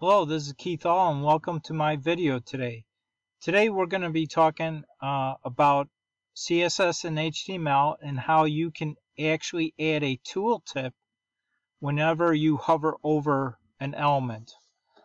Hello, this is Keith Hall and welcome to my video today. Today we're going to be talking about CSS and HTML and how you can actually add a tooltip whenever you hover over an element.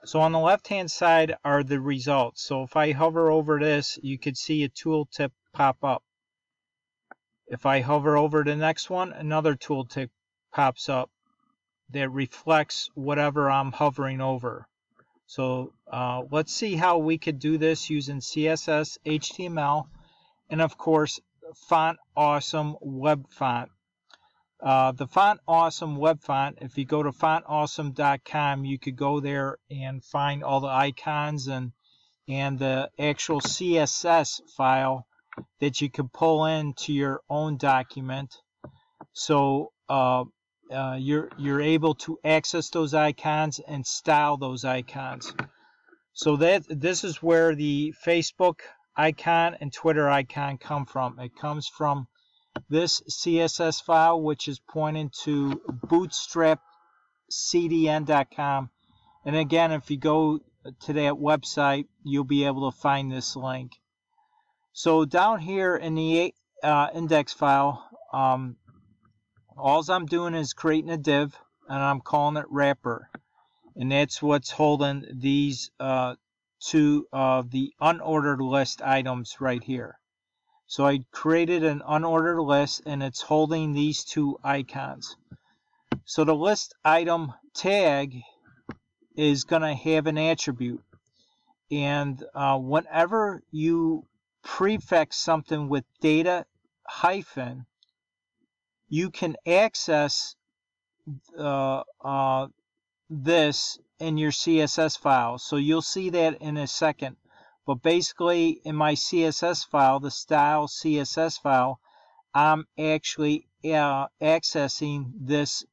So on the left hand side are the results. So if I hover over this, you could see a tooltip pop up. If I hover over the next one, another tooltip pops up that reflects whatever I'm hovering over. So let's see how we could do this using CSS, HTML, and of course Font Awesome web font. The Font Awesome web font, if you go to fontawesome.com, you could go there and find all the icons and the actual CSS file that you can pull into your own document. So you're able to access those icons and style those icons. So this is where the Facebook icon and Twitter icon come from. It comes from this CSS file, which is pointing to bootstrapcdn.com. And again, if you go to that website, you'll be able to find this link. So down here in the index file, all I'm doing is creating a div, and I'm calling it wrapper. And that's what's holding these two of the unordered list items right here. So I created an unordered list, and it's holding these two icons. So the list item tag is going to have an attribute. And whenever you prefix something with data hyphen, you can access this in your CSS file. So you'll see that in a second. But basically, in my CSS file, the Style CSS file, I'm actually accessing this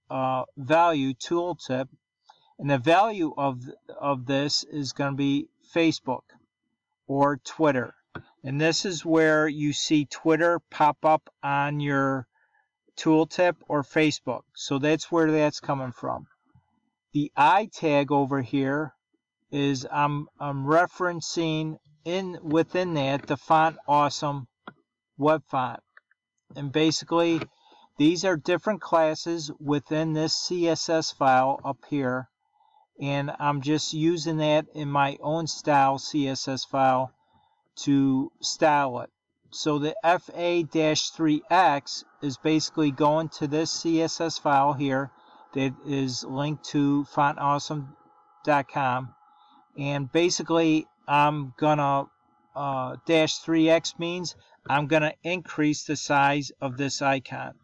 value tooltip. And the value of this is going to be Facebook or Twitter. And this is where you see Twitter pop up on your tooltip or Facebook. So that's where that's coming from. The I tag over here is I'm referencing within that the Font Awesome web font. And basically these are different classes within this CSS file up here. And I'm just using that in my own Style CSS file to style it. So the FA-3X is basically going to this CSS file here that is linked to fontawesome.com. And basically I'm gonna -3x means I'm gonna increase the size of this icon.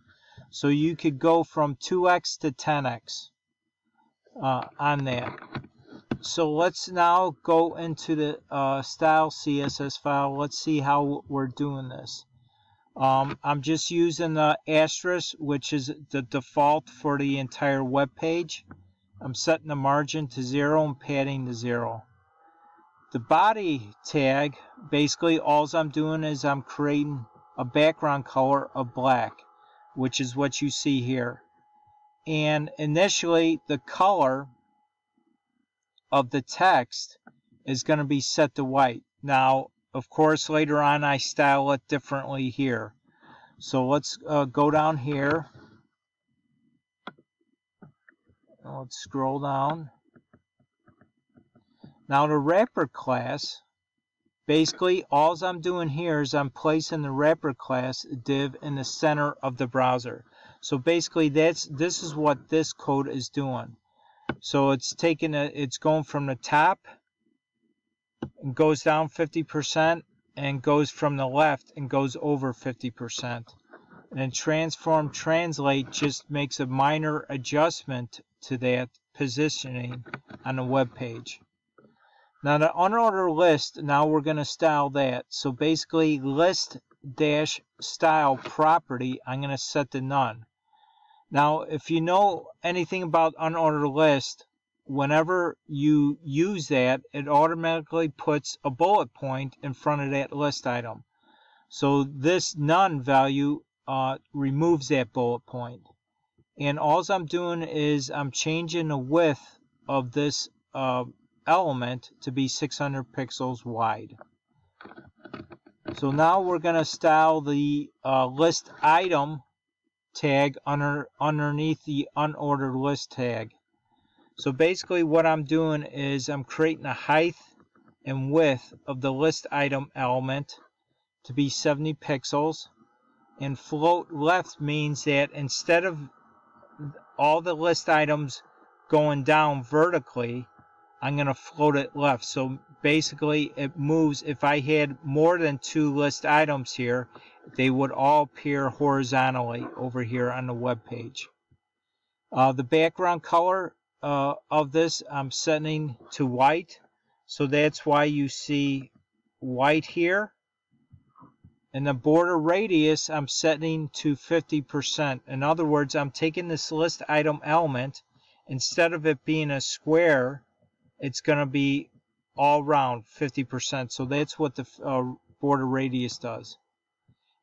So you could go from 2x to 10x on that. So let's now go into the Style CSS file. Let's see how we're doing this. I'm just using the asterisk, which is the default for the entire web page. I'm setting the margin to 0 and padding to 0. The body tag, basically all I'm doing is I'm creating a background color of black, which is what you see here. And initially the color of the text is going to be set to white. Now, of course, later on I style it differently here. So let's go down here. Let's scroll down. Now the wrapper class, basically all I'm doing here is I'm placing the wrapper class div in the center of the browser. So basically this is what this code is doing. So it's going from the top and goes down 50% and goes from the left and goes over 50%. And then transform translate just makes a minor adjustment to that positioning on the web page. Now the unordered list, now we're going to style that. So basically list-style property, I'm going to set to none. Now, if you know anything about unordered list, whenever you use that, it automatically puts a bullet point in front of that list item. So this none value removes that bullet point. And all I'm doing is I'm changing the width of this element to be 600 pixels wide. So now we're going to style the list item tag underneath the unordered list tag. So basically what I'm doing is I'm creating a height and width of the list item element to be 70 pixels. And float left means that instead of all the list items going down vertically, I'm going to float it left. So basically it moves. If I had more than 2 list items here, they would all appear horizontally over here on the web page. The background color of this I'm setting to white. So that's why you see white here. And the border radius I'm setting to 50%. In other words, I'm taking this list item element, instead of it being a square, it's going to be all round 50%. So that's what the border radius does.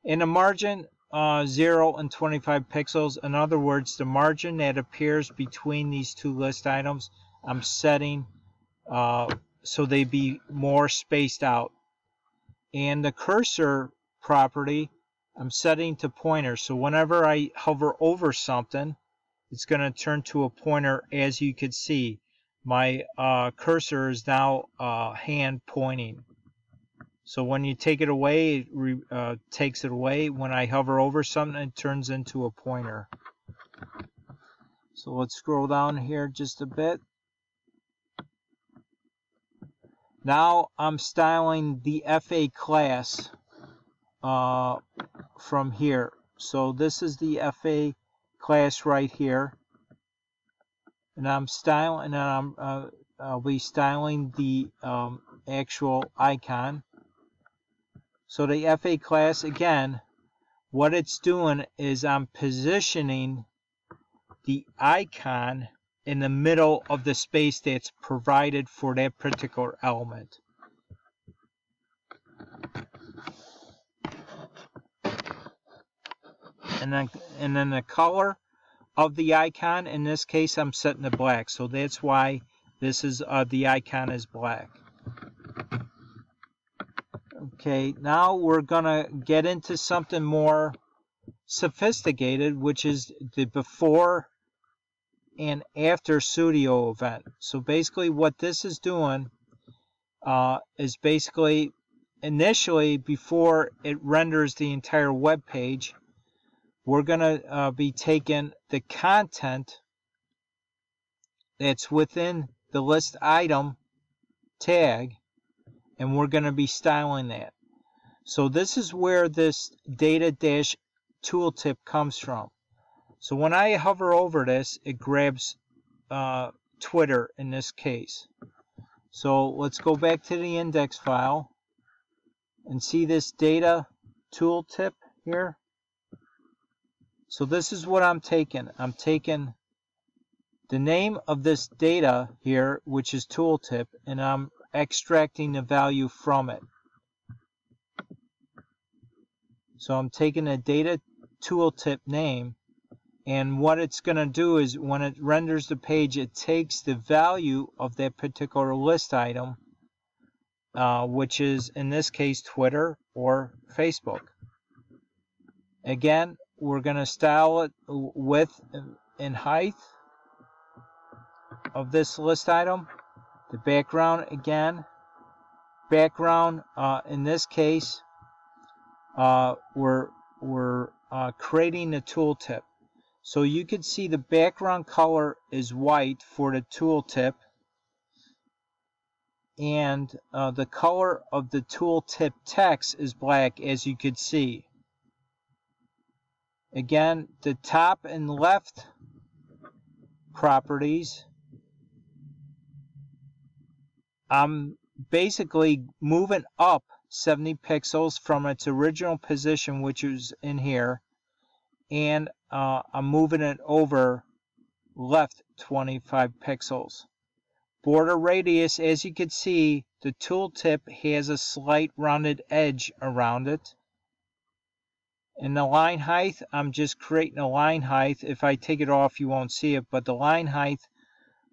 In the margin, 0 and 25 pixels. In other words, the margin that appears between these 2 list items, I'm setting so they be more spaced out. And the cursor property, I'm setting to pointer. So whenever I hover over something, it's going to turn to a pointer. As you can see, my cursor is now hand pointing. So when you take it away, it takes it away. When I hover over something, it turns into a pointer. So let's scroll down here just a bit. Now I'm styling the FA class from here. So this is the FA class right here, and I'm styling, and I'll be styling the actual icon. So the FA class, again, what it's doing is I'm positioning the icon in the middle of the space that's provided for that particular element. And then the color of the icon, in this case, I'm setting to black. So that's why this is the icon is black. Okay, now we're gonna get into something more sophisticated, which is the before and after studio event. So basically what this is doing is basically initially, before it renders the entire web page, we're going to be taking the content that's within the list item tag, and we're going to be styling that. So this is where this data-tooltip comes from. So when I hover over this, it grabs Twitter in this case. So let's go back to the index file and see this data tooltip here. So this is what I'm taking. I'm taking the name of this data here, which is tooltip, and I'm extracting the value from it. So I'm taking the data tooltip name, and what it's going to do is when it renders the page, it takes the value of that particular list item, which is in this case Twitter or Facebook. Again, we're going to style it width and height of this list item. The background, again, background in this case, we're creating the tooltip. So you can see the background color is white for the tooltip, and the color of the tooltip text is black, as you could see. Again, the top and left properties, I'm basically moving up 70 pixels from its original position, which is in here, and I'm moving it over left 25 pixels. Border radius, as you can see, the tooltip has a slight rounded edge around it. And the line height, I'm just creating a line height. If I take it off, you won't see it, but the line height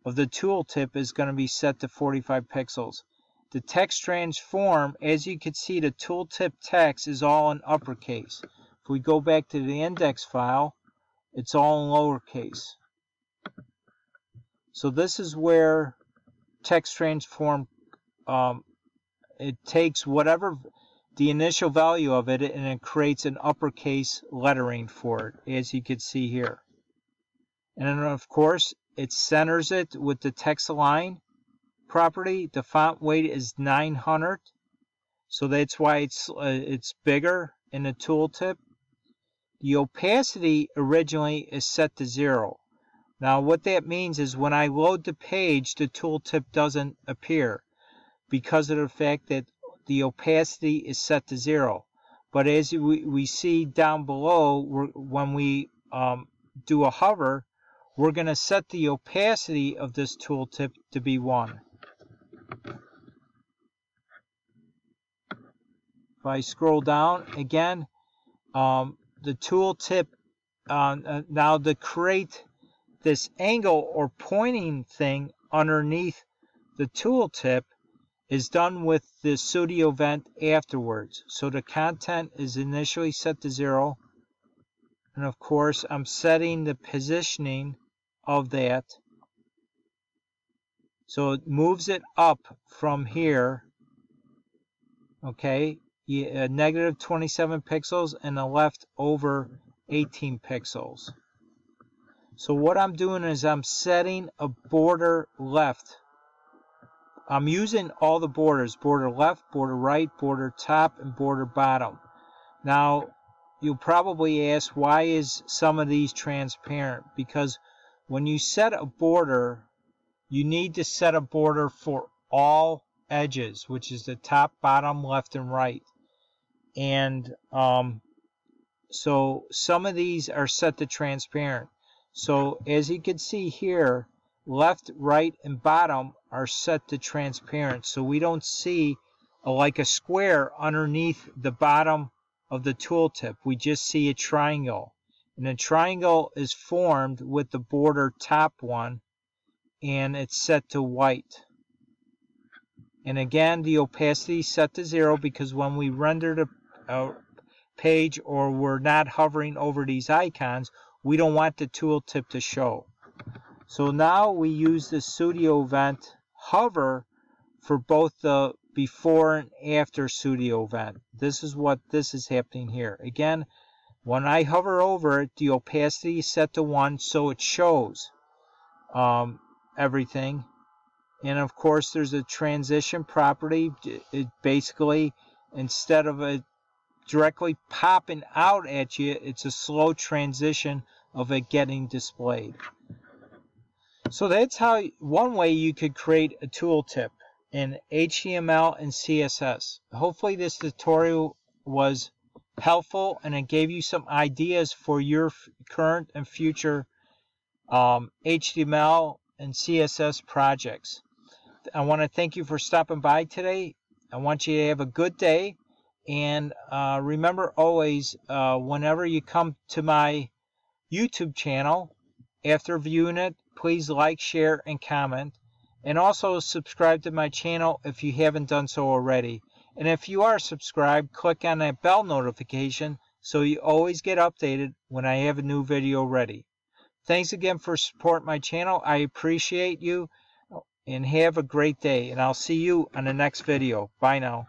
of the tooltip is going to be set to 45 pixels. The text transform, as you can see, the tooltip text is all in uppercase. If we go back to the index file, it's all in lowercase. So this is where text transform, it takes whatever the initial value of it and it creates an uppercase lettering for it, as you can see here. And then of course it centers it with the text align property. The font weight is 900, so that's why it's bigger in the tooltip. The opacity originally is set to 0. Now what that means is when I load the page, the tooltip doesn't appear because of the fact that the opacity is set to 0. But as we see down below, when we do a hover, we're going to set the opacity of this tooltip to be 1. If I scroll down again, the tooltip, now to create this angle or pointing thing underneath the tooltip is done with the pseudo event afterwards. So the content is initially set to 0. And of course, I'm setting the positioning of that. So it moves it up from here. Okay, negative 27 pixels and the left over 18 pixels. So what I'm doing is I'm setting a border left. I'm using all the borders, border left, border right, border top, and border bottom. Now, you'll probably ask, why is some of these transparent? Because when you set a border, you need to set a border for all edges, which is the top, bottom, left, and right. And so some of these are set to transparent. So as you can see here, left, right, and bottom are set to transparent. So we don't see like a square underneath the bottom of the tooltip. We just see a triangle. And a triangle is formed with the border top one, and it's set to white. And again, the opacity is set to 0 because when we render the page or we're not hovering over these icons, we don't want the tooltip to show. So now we use the pseudo event hover for both the before and after pseudo event. This is what this is happening here. Again, when I hover over it, the opacity is set to 1, so it shows everything. And of course, there's a transition property. It basically, instead of it directly popping out at you, it's a slow transition of it getting displayed. So that's how one way you could create a tooltip in HTML and CSS. Hopefully this tutorial was helpful and it gave you some ideas for your current and future HTML and CSS projects. I want to thank you for stopping by today. I want you to have a good day, and remember always, whenever you come to my YouTube channel, after viewing it, please like, share, and comment. And also subscribe to my channel if you haven't done so already. And if you are subscribed, click on that bell notification so you always get updated when I have a new video ready. Thanks again for supporting my channel. I appreciate you, and have a great day. And I'll see you on the next video. Bye now.